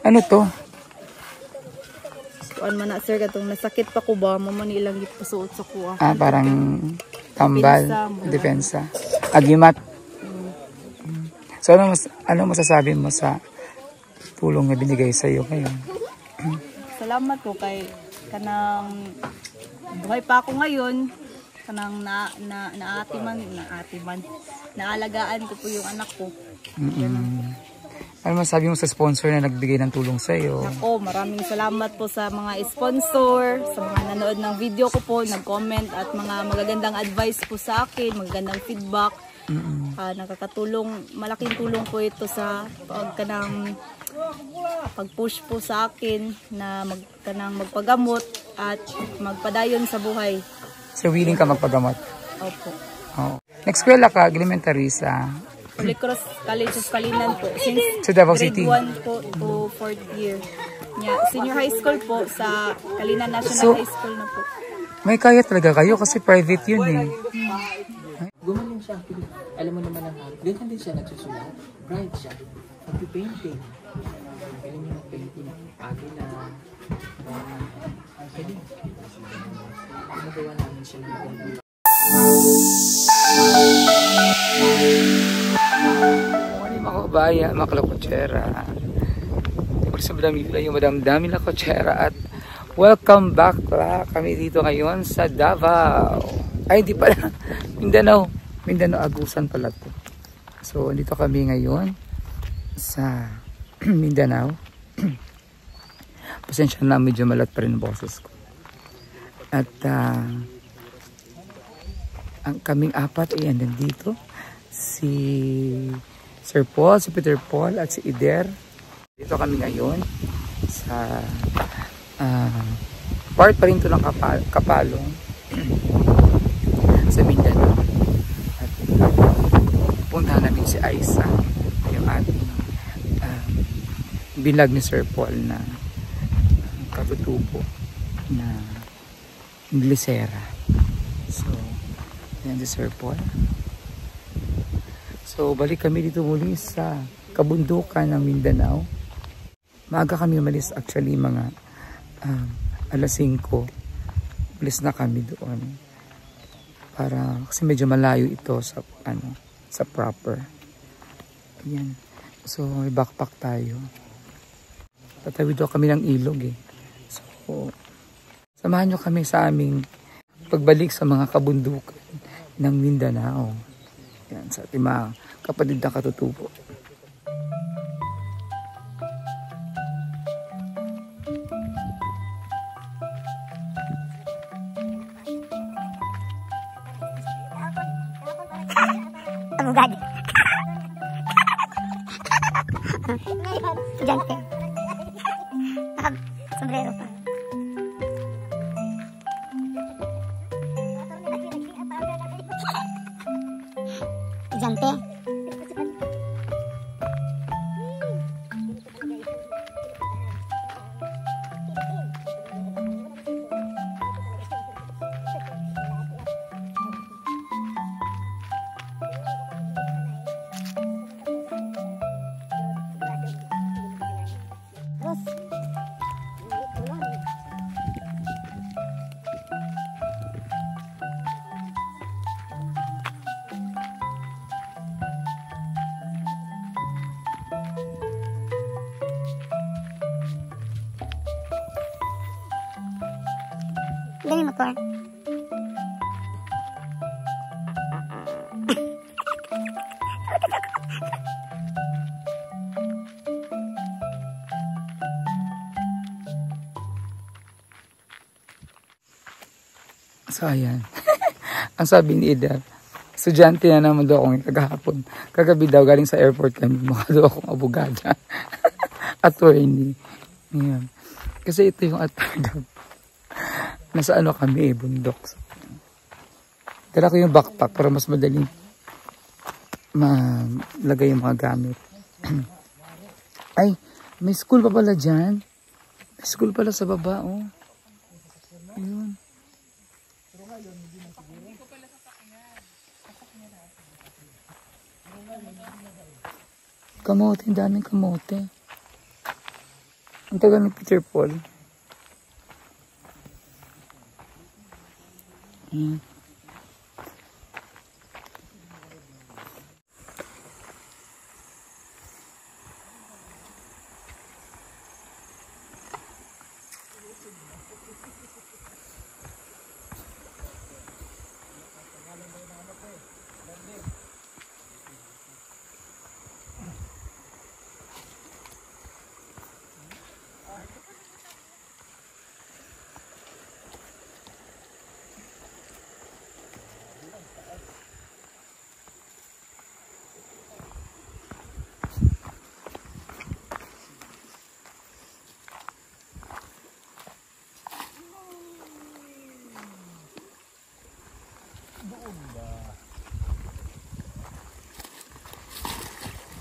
Ano to? Kuan man na sir katong nasakit pa ko ba mo man ilang gipasuot sa kuha. Parang tambal, depensa. Agimat. So ano masasabi mo sa tulong na binigay sa iyo ngayon? Salamat po kay kanang buhay pa ako ngayon. Kanang naalagaan ko po yung anak ko. Ano masabi mo sa sponsor na nagbigay ng tulong sa iyo? Ako, maraming salamat po sa mga sponsor, sa mga nanood ng video ko po, nag-comment at mga magagandang advice po sa akin, magagandang feedback. Nakakatulong, malaking tulong po ito sa pag-push po sa akin na magpagamot at magpadayon sa buhay. So willing ka magpagamot? Opo. Oh. Nag-eskwela ka, elementary sa Holy Cross College of Kalinan po. Since sa Davao grade City 1 po to 4th year. Senior high school po sa Kalinan National High School na po. May kaya talaga kayo kasi private yun eh. Gumaling siya. Alam mo naman ang hapon. Ganyan din siya nagsusulat. Bright siya. Mag-painting. Galing niya mag-painting. Agi na. Ang galing. Ginagawa namin siya ng magandang. Mga kabaya, mga kalakotsera. Sa madami yung madamdami na kotsera at welcome back kami dito ngayon sa Davao. Ay, di pala. Mindanao. Mindanao, Agusan pala to. So, dito kami ngayon sa Mindanao. Pasensya na, medyo malat pa rin ang boses ko. At ang kaming apat ay nandito. Si Sir Paul, si Peter Paul at si Ider. Dito kami ngayon sa part pa rin ito ng Kapalong sa Mindanao. At puntahan namin si Aiza, yung ating bilag ni Sir Paul na katutubo na Inglesera. So, yan si Sir Paul. So, balik kami dito muli sa kabundukan ng Mindanao. Maaga kami umalis, actually mga alas 5. Umalis na kami doon. Kasi medyo malayo ito sa, sa proper. Ayan. So, may backpack tayo. Tatawid daw kami ng ilog eh. So, samahan nyo kami sa aming pagbalik sa mga kabundukan ng Mindanao. Yan, sa ating mga kapatid na katutubo. Abogad. Estudyante. Sombrero pa. Estudyante. Dali motor. So, ayan. Ang sabi ni Ida, estudyante na naman daw akong kagahapon. Kagabi daw, galing sa airport kami. Mukha daw akong abogada. Attorney. Ayan. Kasi ito yung attorney. Nasa kami bundok. So, dala ko yung backpack para mas madaling malagay yung mga gamit. Ay, may school pa pala dyan. May school pala sa baba, oh. Ayun. Kamote, daming kamote. Ang tagal ni Peter Paul. Ayan.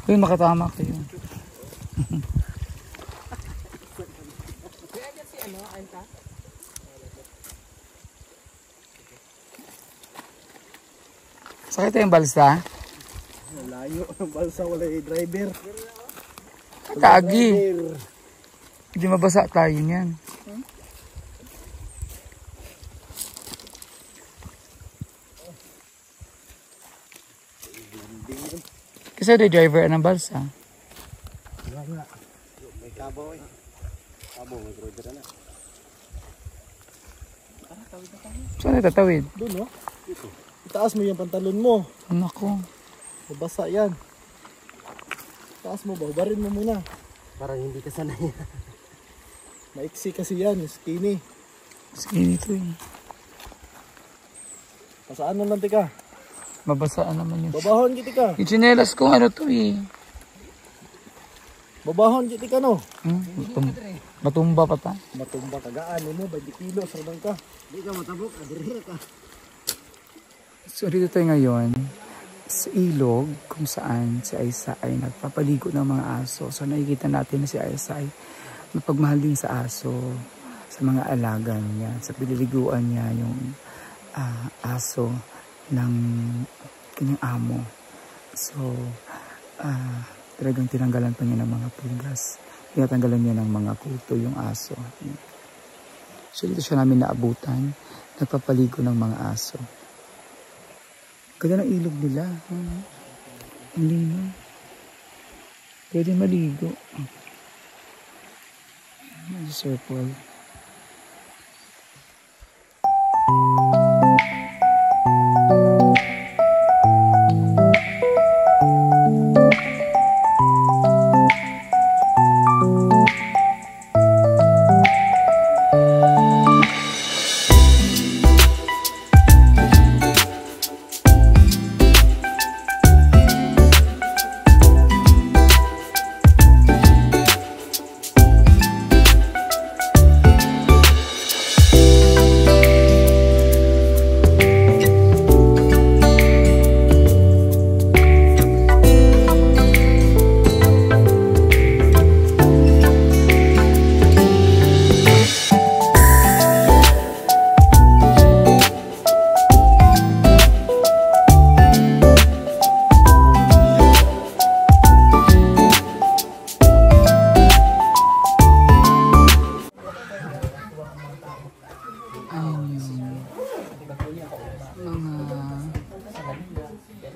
Uy, makatama kayo. Sakit yung balsa? Layo ang balsa, wala yung driver. Kagi. Hindi mabasa tayo niyan. Kasi the driver ng balsa. May kabaw eh. Kabaw, may driver na. Saan na tatawid? Doon, no? Dito. Itaas mo yung pantalon mo. Nako. Mabasa yan. Itaas mo ba? Barin mo muna. Parang hindi ka sanay. Maiksi kasi yan, skinny. Skinny to eh. Pasaan naman tika? Mabasaan naman yun. Babahon kiti ka. Yung tsinelas ko ano to eh. Babahon kiti ka no. Matumba pa ta. Matumba kagaan mo, 20 kilos, sarang ka. Di ka matabok, adire ka. So dito tayo ngayon sa ilog kung saan si Aisa ay nagpapaligo ng mga aso. So nakikita natin na si Aisa ay mapagmahal din sa aso, sa mga alaga niya, sa pililiguan niya yung aso ng kanyang amo. So talagang tinanggalan pa niya ng mga pulgas. Tinatanggalan niya ng mga kuto yung aso. So dito siya namin naabutan, nagpapaligo ng mga aso. Ganda ng ilog nila. Ang lino. Pwede maligo. Sir Paul.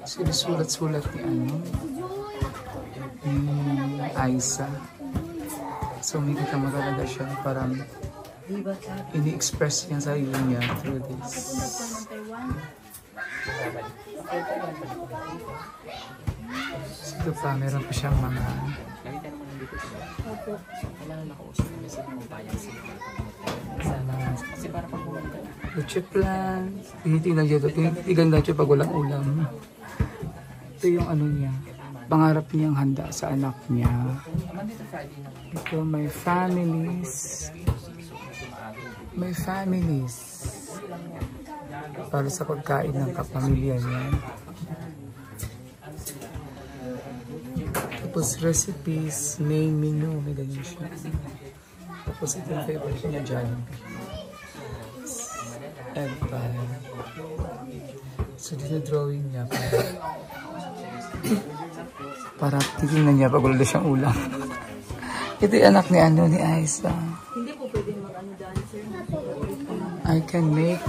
Sinusulat-sulat ni Aisa. So makikita mo talaga siya, parang ini-express niya sarili niya through this. So pa, meron pa siyang mga luchi plan. Tinitingnan siya ito. Tinitingnan siya pag walang ulam. Ito yung ano niya. Pangarap niyang handa sa anak niya. Ito, may families. May families. Para sa pagkain ng kapamilya niya. Tapos recipes, main menu, may ganyan siya. Tapos ito yung favorite niya dyan. Egg pie. So dito drawing niya para titingnan niya pag wala siyang ulam. Ito yung anak ni ano, ni Aiza. Hindi po pwede mag-ano dyan, sir. I can make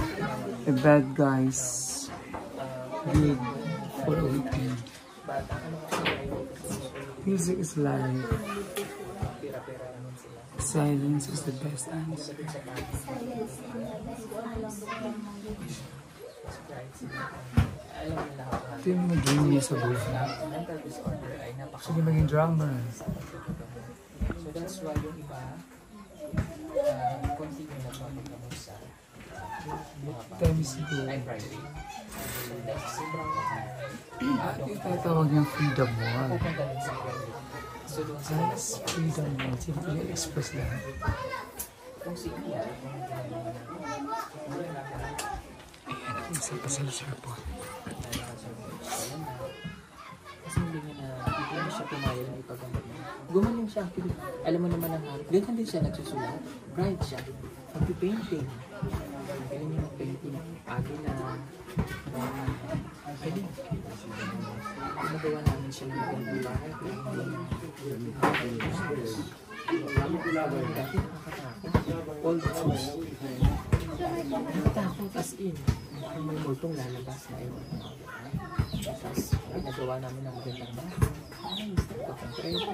the bad guys big for a weekend. Music is life. Silence is the best answer. Ito yung mga dream niya sa buhay. Sige maging drummer. So that's why yung iba, continue na pagkakamot sa Time is good. private. So that's sobrang Ito tawag niyang freedom wall. pupunta rin sa private. So doon sa That's freedom wall. Sino i-express lahat? kung sige yan, Ayan, isa pa sa po. kasi hindi niya siya pumayag na ipagamot niya. Gumaling siya. Alam mo naman ang harap. Ganyan din siya nagsusulat. Bright siya. Magpipainting. Galing niya mag-painting. Agila. Pwede. Nagawa namin siya ng magandang bahay. Dati nakakatakot. Old house. Nakakatakot as in. May multong lalabas na yun. Tapos, nagawa namin ng magandang bahay. Pagkakrento.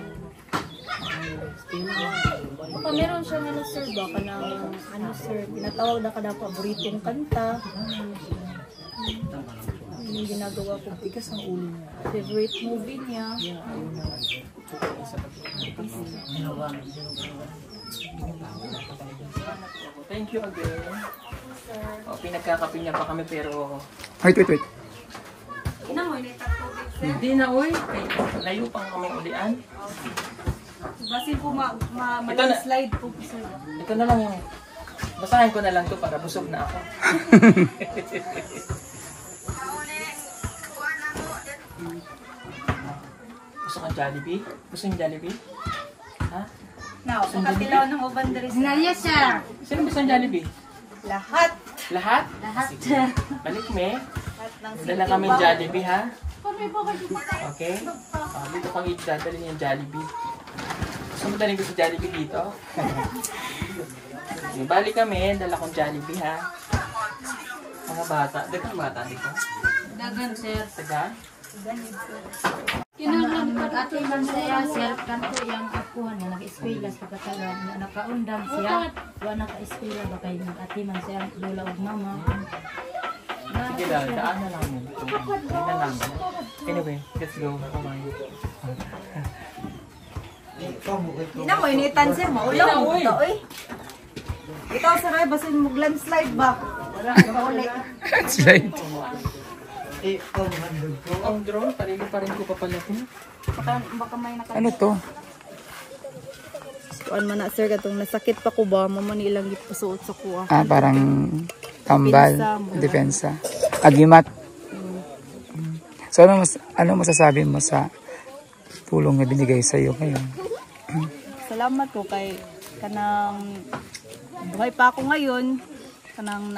Baka meron siya nga sir, baka ng ano sir, tinatawag na ka na paboritong kanta. Yung ginagawa ko, Tigas ang ulo niya. favorite movie niya. Ayun na. Thank you again. O, pinagkakapi niya pa kami pero Wait. Inamoy na itatubig sir. hindi na uy. Layo pang kami ulian. Basin po Ito na. slide po sir. Ito na lang yung basahin ko na lang to para busog na ako. Gusto ka Jollibee? Gusto yung Jollibee? Ha? Now, pagkatilaw ng uban diri sir. Yes, sir. Sino gusto ng Jollibee? Lahat. Lahat? Lahat, Sige. sir. Balik me. Lahat ng Dala kami Jollibee ha? Okay? Dito kami dadali niya yung Jollibee. Gusto mo dalhin ko sa Jollibee dito? Balik kami, dala kong Jollibee ha? Mga bata. Dagang bata dito. Dagan, sir. Taga? Kinunod pag-ati man siya, sir, kanto yung akuhan na nag-eskwela sa Katalan, na nakaundang siya, wala naka-eskwela ba kayo nag-ati man siya, lola o mama. Sige lang, daan na lang mo. Hindi na lang. Anyway, let's go. Kumain. Inamoy na itan sir, maulaw mo ito oy. Ikaw sir, ay basin mo landslide ba? Wala, maulay. Slide. Ang drone, pareho pa rin ko papalatin. Baka may nakalimutan. Ano to? Kuan man na sir katong nasakit pa ko ba mo man ilang gipasuot sa kuha. Parang tambal, depensa. Agimat. So ano masasabi mo sa tulong na binigay sa iyo ngayon? Salamat po kay kanang buhay pa ako ngayon. Kanang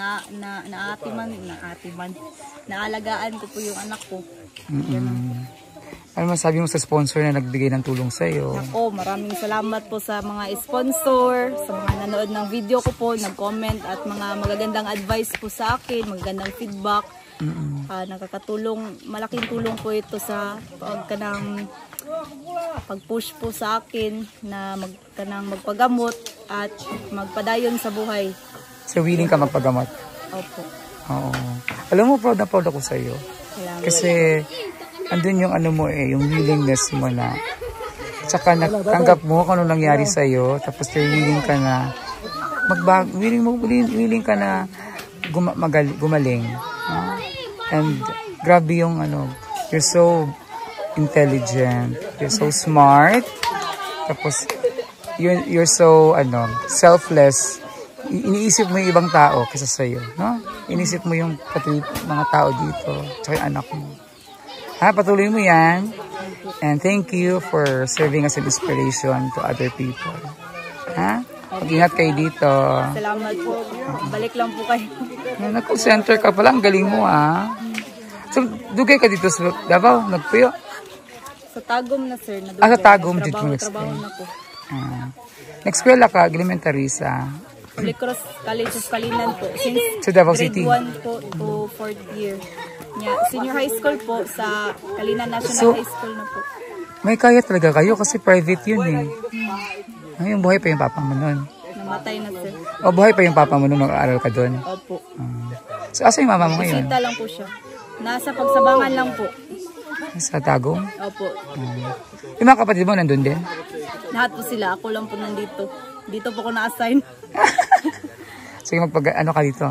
naalagaan ko po yung anak ko. Ano masasabi mo sa sponsor na nagbigay ng tulong sa iyo? Ako, maraming salamat po sa mga sponsor, sa mga nanood ng video ko po, nag-comment at mga magagandang advice po sa akin, magagandang feedback. Nakakatulong, malaking tulong po ito sa pag-push po sa akin na magpagamot at magpadayon sa buhay. So willing ka magpagamot? Opo. Oo. Alam mo, proud na proud ako sa iyo. Salamat. Kasi andun yung ano mo yung willingness mo na tsaka natanggap mo kung ano nangyari sa iyo, tapos willing ka na willing ka na gumaling. And grabe yung you're so intelligent, you're so smart, tapos you're so selfless. Iniisip mo yung ibang tao kaysa sa iyo, no? Iniisip mo yung mga tao dito, tsaka yung anak mo. Patuloy mo yan. And thank you for serving as an inspiration to other people. Mag-ingat kayo dito. Salamat po. Balik lang po kayo. Nag-center ka pala. Ang galing mo, So, dugay ka dito sa Davao? Nagpuyo? Sa Tagum na, sir. Sa Tagum dito. Trabaho na po. Nag-eskwela ka, elementary sa Holy Cross College of Kalinan po. Since sa Davao grade City. 1 po to 4th year. Senior high school po sa Kalinan National So, High School na po. May kaya talaga kayo kasi private yun eh. Ngayon, buhay pa yung papa mo nun. Namatay na sir. O, buhay pa yung papa mo nun, mag-aaral ka doon. Opo. So, asa yung mama mo ngayon? Bisita lang po siya. Nasa pagsabangan lang po. Sa Tagum? Opo. Yung mga kapatid mo nandun din? Lahat po sila. Ako lang po nandito. Dito po ko na-assign. Sige, ano ka dito.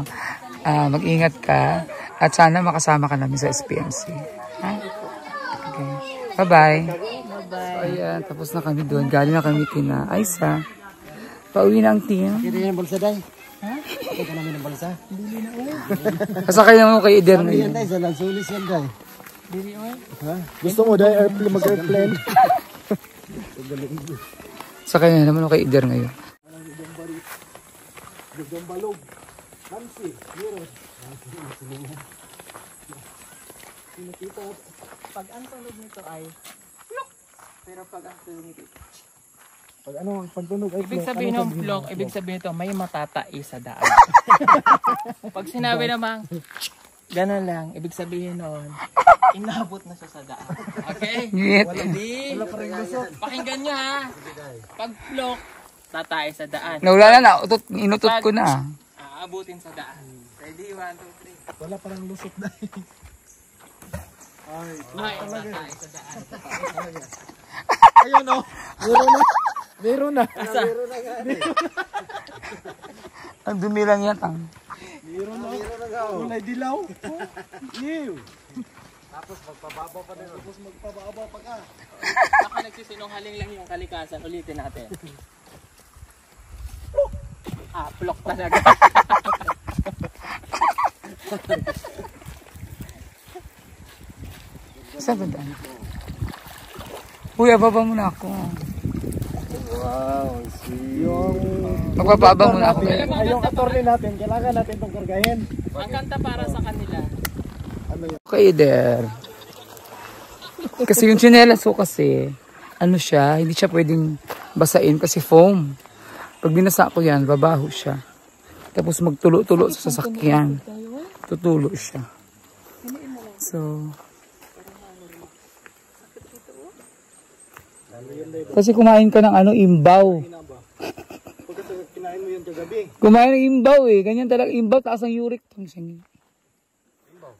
Mag-ingat ka. At sana makasama ka namin sa SPMC. Ha? Okay. Bye-bye. Bye-bye. Ayan, tapos na kami doon. Galing na kami kina Aisa. Pauwi na ang team. Kaya yung balsa, day. Ha? Ito ka namin ng balsa. Kasakay naman mo kay Eder ngayon. Day, sa Lansulis yan, day. Ha? Gusto mo, day, mag-airplane? Sakay na naman mo kay Eder ngayon. Balog. Nancy, Miro. Pag ang tunog nito ay plok. Pero pag ang tunog nito, Pag tunog ay ibig sabihin ng plok, ibig sabihin ito, may matatai sa daan. Pag sinabi namang ganun lang, ibig sabihin nun, inabot na siya sa daan. Okay? Ngit. Hindi. Pakinggan nyo ha. Pag plok, tatay sa daan. Nawala na. Inutot ko na. Aabutin sa daan. Ready? 1, 2, 3. Wala parang lusot, day. Ay, tatay sa daan. Ayun, oh. Meron na. Asa? Ang dumi lang yan. Meron na. Kulay dilaw. Ew. Tapos magpababaw pa din. Tapos magpababaw pa ka. Baka nagsisinungaling lang yung kalikasan. Ulitin natin. Plok talaga. Saan ba? Uy, ababa muna ako. Wow, yung Magbababa muna ako. yung attorney natin, kailangan natin itong kargahin. Ang kanta para sa kanila. Ano yun? Okay, Eder. Kasi yung tsinelas ko kasi, ano siya, hindi siya pwedeng basain kasi foam. Pag binasa ko yan, babaho siya. Tapos magtulo-tulo sa sasakyan. Tutulo siya. So, kasi kumain ka ng imbaw. Pagkat kinain mo yun kagabi. Kumain ng imbaw eh. Ganyan talaga. Imbaw, taas ang uric.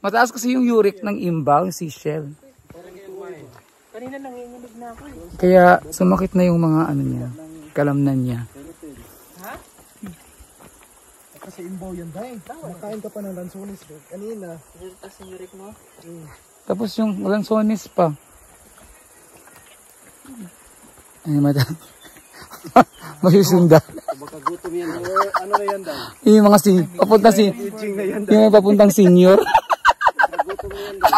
Mataas kasi yung uric ng imbaw, yung seashell. Kanina nanginginig na ako. Kaya sumakit na yung mga niya, kalamnan niya. Kasi imbaw yan, day. Makain ka pa ng lansones, day. Kanina. Tapos yung uric mo? Tapos yung lansones pa. Ay, mata. Masusunda. Baka gutom yan. Ano na yan, day? Yung mga yung papuntang senior. Gutom na yan, day.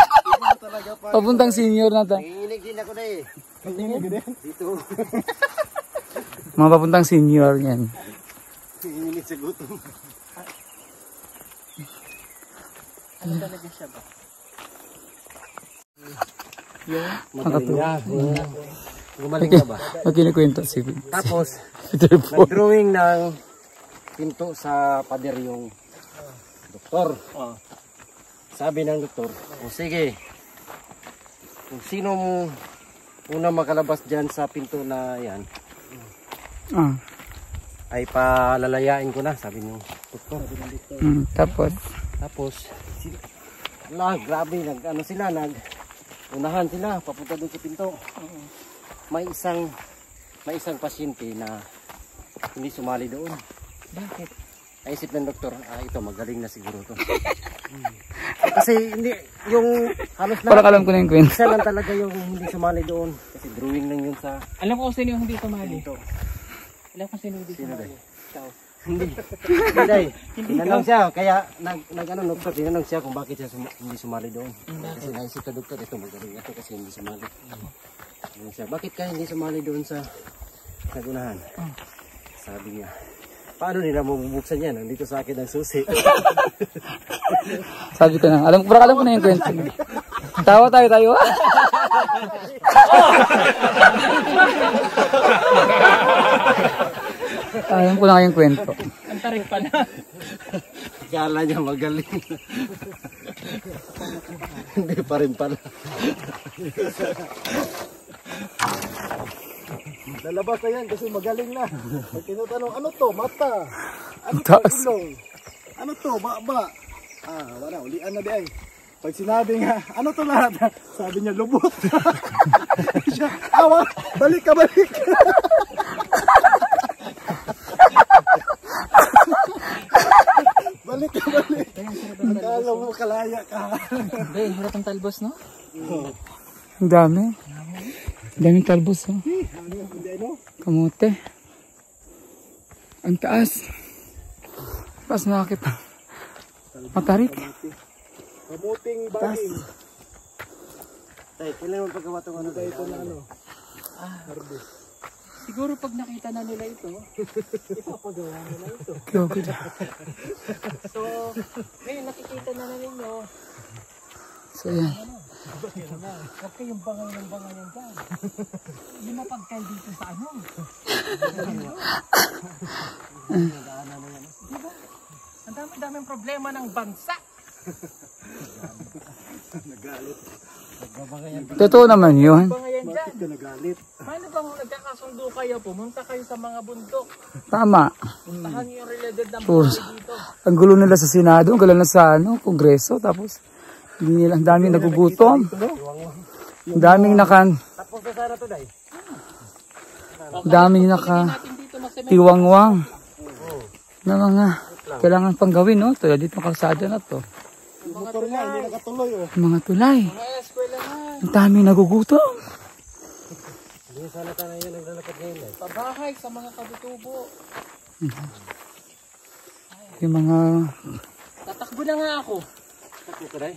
Talaga pa. Papuntang senior na ta. Nanginig din ako, day. Nanginig din? Dito. Mga papuntang senior yan. Nanginig sa gutom. Ano talaga siya ba? Gumaling na ba? Magkinikwento si Tapos, Peter Paul. nag-drawing ng pinto sa pader yung doktor. Sabi ng doktor, o sige, kung sino mo una makalabas dyan sa pinto na yan, ay palalayain ko na, sabi ng doktor. Tapos, Grabe, unahan sila, papunta doon sa pinto. May isang pasyente na hindi sumali doon. Bakit? Naisip ng doktor, ito magaling na siguro to. Kasi hindi, yung halos parang alam ko na yung kwento. isa lang talaga yung hindi sumali doon. Kasi drawing lang yun sa Alam ko kung sino yung hindi sumali. pinto. Alam ko kung sino yung hindi sumali. Ikaw. Hindi. Tinanong siya, kaya doktor, tinanong siya kung bakit siya hindi sumali doon. Kasi naisip ka doktor, ito magaling ito kasi hindi sumali. Tinanong siya, bakit ka hindi sumali doon sa nagunahan? Sabi niya, paano nila mabubuksan yan? Nandito sa akin ang susi. Sabi ko na, alam ko na yung kwento. Tawa tayo. Alam ko lang yung kwento. Ang tarik pa na. Kala niya magaling. Hindi pa rin pala. Lalabas na yan kasi magaling na. Pag tinutanong, ano to? Mata. Ano to? Taas. Ilong. Ano to? Ba? Wala. Ulian na di ay. Pag sinabi nga, ano to lahat? Sabi niya, lubot. Siya, awa, balik ka. Balik. Kala mo kalaya ka. Hindi, hirap ang talbos, no? Ang dami. Ang daming talbos, oh. Hindi, no? Kamote. Ang taas. Taas nakakita. Matarik. Kamuting baging. Tay, kailan mo paggawa itong ano? Ito na ano. Siguro pag nakita na nila ito, ipapagawa nila ito. Okay. So, ngayon nakikita na ninyo, So, yan. huwag kayong bangay ng bangay yan dyan. Hindi mapagkal dito sa ano. Diba? Ang dami-daming problema ng bansa. Totoo naman yun. Bangayan dyan. Bakit ka nagalit? Paano bang nagkakasundo kayo? Pumunta kayo sa mga bundok. Tama. Puntahan nyo yung related ng Puro. buhay dito. Ang gulo nila sa Senado, ang gulo na sa Kongreso, tapos hindi nila, ang daming nagugutom. Ang daming Tapos na sana to, Day. ang daming Natin dito na semento. tiwangwang na mga kailangan pang gawin, no? Tulad dito kalsada na to. Yung motor niya, hindi nakatuloy, oh. Mga tulay. Mga eskwela na. Ang daming nagugutom. Hindi sana tayo yung naglalakad ngayon, Day. Pabahay sa mga kabutubo. Yung mga Tatakbo na nga ako. Takbo ka, Day.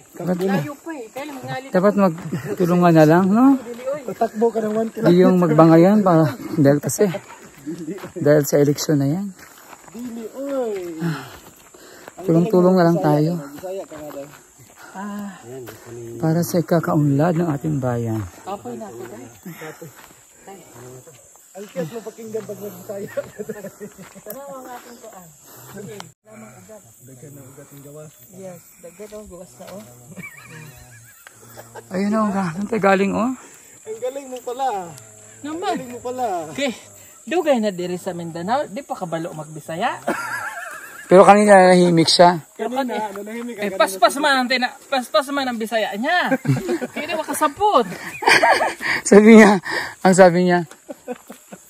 Layo pa eh. Kaya lang mangalit dapat magtulungan na lang, no? Tatakbo ka ng 1 Hindi yung magbangayan para dahil sa eleksyon na yan. Dili, oy. Tulong-tulong na lang tayo Bisaya ka nga daw. para sa ikakaunlad ng ating bayan. Apoy na ako. Ang kiyas mo pakinggan pag nagbisaya. Tanawa nga ating kuan. Dagan ng ugat ng gawas. Yes. Dagat ang gawas na oh. Ayun o, ganun tayo galing o. Ang galing mo pala. Naman. Galing mo pala. Okay. Dugay na diri sa Mindanao. Di pa kabalo magbisaya. Pero kanina nahimik siya. Kanina, nanahimik ka. Paspas man ang bisaya niya. Kaya di makasampot. Ang sabi niya,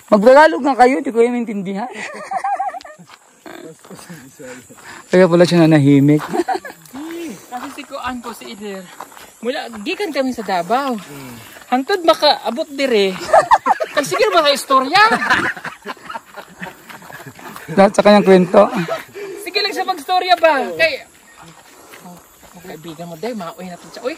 magtagalog nga kayo, di ko yung maintindihan. Kaya pala siya nanahimik. Kasi si Kuan ko si Ider. Mula, gikan kami sa Davao. Hantod makaabot dire. Kaya sige ba sa istorya? Lahat sa kanyang kwento. Sige lang sa mag-storya ba? Kaya, kaibigan mo day, mauwi natin siya. Uy,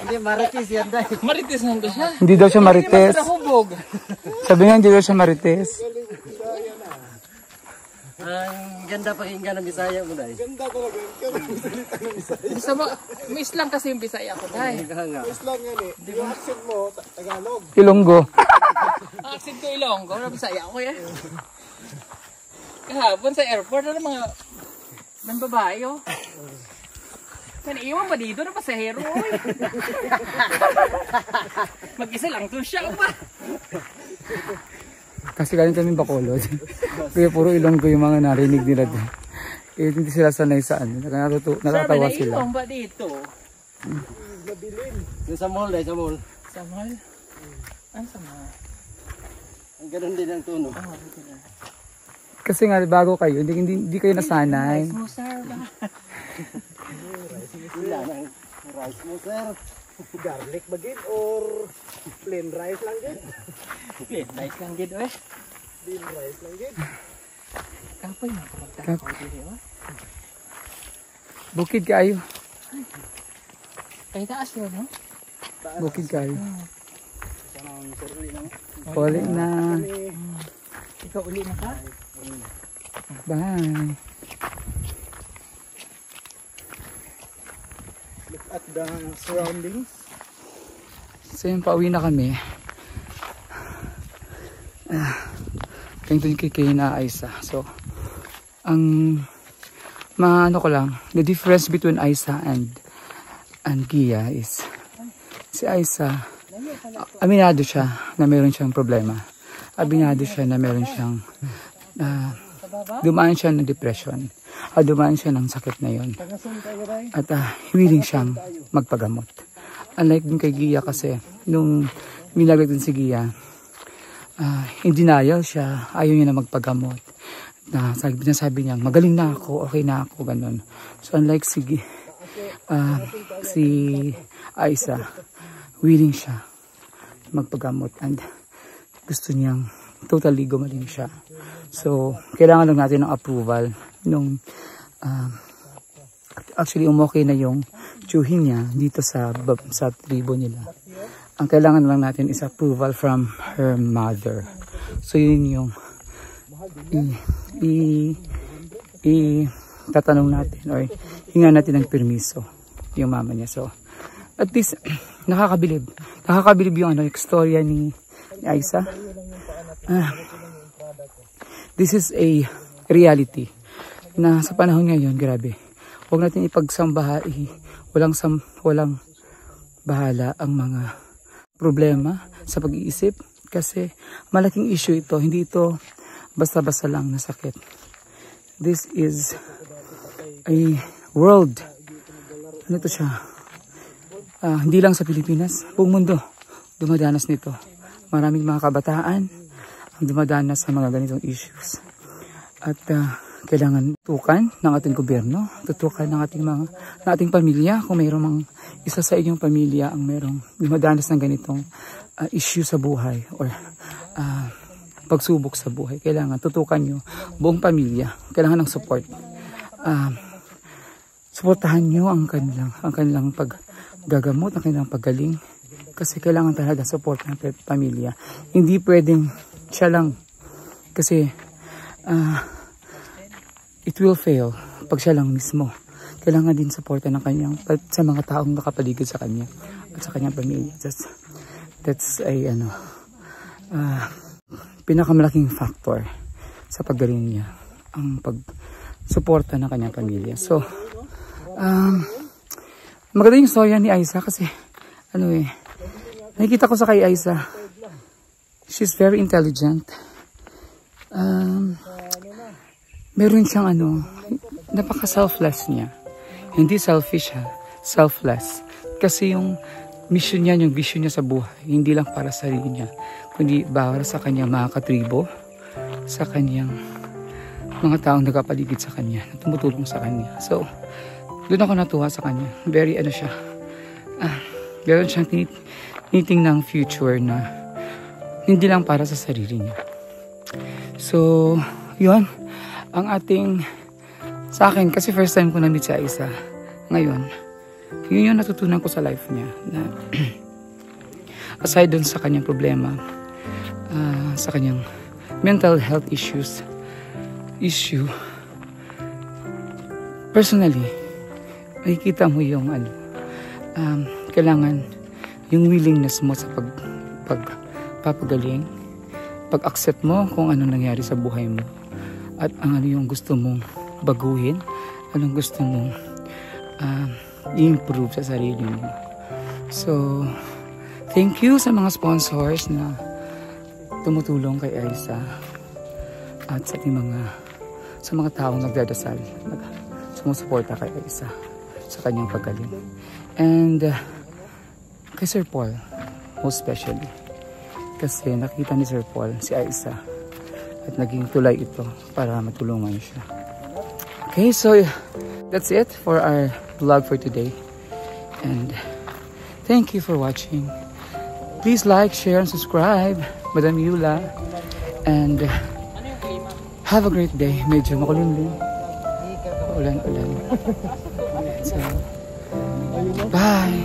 Hindi, maritis yan, Day. marites nando siya. Hindi daw siya marites. Hindi hubog. Sabi niya, hindi daw siya marites. Ang ganda pakinggan ng Bisaya mo, Day. Ganda talaga. Ikaw ang salita ng Bisaya. Sa may Islam kasi yung Bisaya ko day. Ikaw nga. Islam yan eh. Yung accent mo, Tagalog. Ilonggo. Ang accent ko Ilonggo, na Bisaya ko yan. Kahapon sa airport, ano mga ng babae oh. Iwan ba dito na pasahero? Mag-isa lang to siya pa. Kasi galing kami Bacolod. Kaya puro Ilonggo yung mga narinig nila doon. Kaya hindi sila sanay sa ano. Natatawa Sir, sila. iwan ba dito? Yung sa mall, Day, sa mall. Sa mall? Ano sa mall? Ang ganun din ang tunog. Kasi nga bago kayo, hindi kayo nasanay. Rice mo, sir ba? Wala ng rice mo, sir. Garlic ba gid or plain rice lang gid? Plain rice lang gid eh. Plain rice lang gid. Kapoy na ko magtakaw dito oh. Bukid kayo. Kaya taas yun, no? Bukid kayo. Uli na. Ikaw uli na ka? Bye. the surroundings. So yun, pauwi na kami. Ganito yung kay na Aiza. So, ang maano ko lang, the difference between Aiza and Gia is, si Aiza, aminado siya na meron siyang problema. Aminado siya na meron siyang, dumaan siya ng depression. Dumaan siya ng sakit na yon. At willing siyang magpagamot. Unlike din kay Gia kasi, nung minaglag din si Gia, in denial siya, ayaw niya na magpagamot. Sabi niya, magaling na ako, okay na ako, ganun. So unlike si Aiza, willing siya magpagamot and gusto niyang totally gumaling siya. So kailangan lang natin ng approval nung actually umokay na yung tiyuhin niya dito sa tribo nila. Ang kailangan lang natin is approval from her mother. So yun yung tatanong natin or hinga natin ng permiso yung mama niya. So at least nakakabilib yung istorya ni Aiza. This is a reality na sa panahon ngayon, grabe. Huwag natin ipagsambaha, walang bahala ang mga problema sa pag-iisip kasi malaking issue ito. Hindi ito basta-basta lang na sakit. This is a world. Ano ito siya? Hindi lang sa Pilipinas, buong mundo dumadanas nito. Maraming mga kabataan ang dumadanas sa mga ganitong issues. At kailangan tutukan ng ating gobyerno, tutukan ng ating pamilya. Kung mayroong isa sa inyong pamilya ang mayroong dumadanas ng ganitong issue sa buhay or pagsubok sa buhay, kailangan tutukan nyo buong pamilya. Kailangan ng support. Suportahan nyo ang kanilang paggagamot, ang kanilang paggaling. Kasi kailangan talaga support ng pamilya. Hindi pwedeng siya lang. Kasi it will fail pag siya lang mismo. Kailangan din supportan ng kanyang sa mga taong nakapaligid sa kanya at sa kanyang pamilya. That's a pinakamalaking factor sa paggaling niya, ang pagsuporta ng kanyang pamilya. So maganda yung storya ni Aiza kasi nakikita ko sa kay Aiza, she's very intelligent. Meron siyang napaka-selfless niya. Hindi selfish ha, selfless. Kasi yung mission niya, yung vision niya sa buhay, hindi lang para sa sarili niya, kundi para sa kanyang mga katribo, sa kanyang mga taong nagkapaligid sa kanya, na tumutulong sa kanya. So, doon ako natuwa sa kanya. Very siya. Meron siyang tinitingnang future na hindi lang para sa sarili niya. So, yun. Ang ating, sa akin, kasi first time ko na-meet si Aiza. Ngayon, yun yung natutunan ko sa life niya. Na, aside dun sa kanyang problema, sa kanyang mental health issue, personally, nakikita mo yung kailangan yung willingness mo sa pagpapagaling, pag-accept mo kung ano nangyari sa buhay mo at ang yung gusto mong baguhin, anong gusto mong i-improve sa sarili mo. So thank you sa mga sponsors na tumutulong kay Aiza at sa mga taong nagdadasal, sumusuporta kay Aiza sa kanyang paggaling. And kay Sir Paul, most especially. Kasi nakita ni Sir Paul si Aiza at naging tulay ito para matulungan siya. Okay, so that's it for our vlog for today. And thank you for watching. Please like, share, and subscribe. Madam Yula. And have a great day. Medyo makulimlim. Ulan-ulan. So, bye!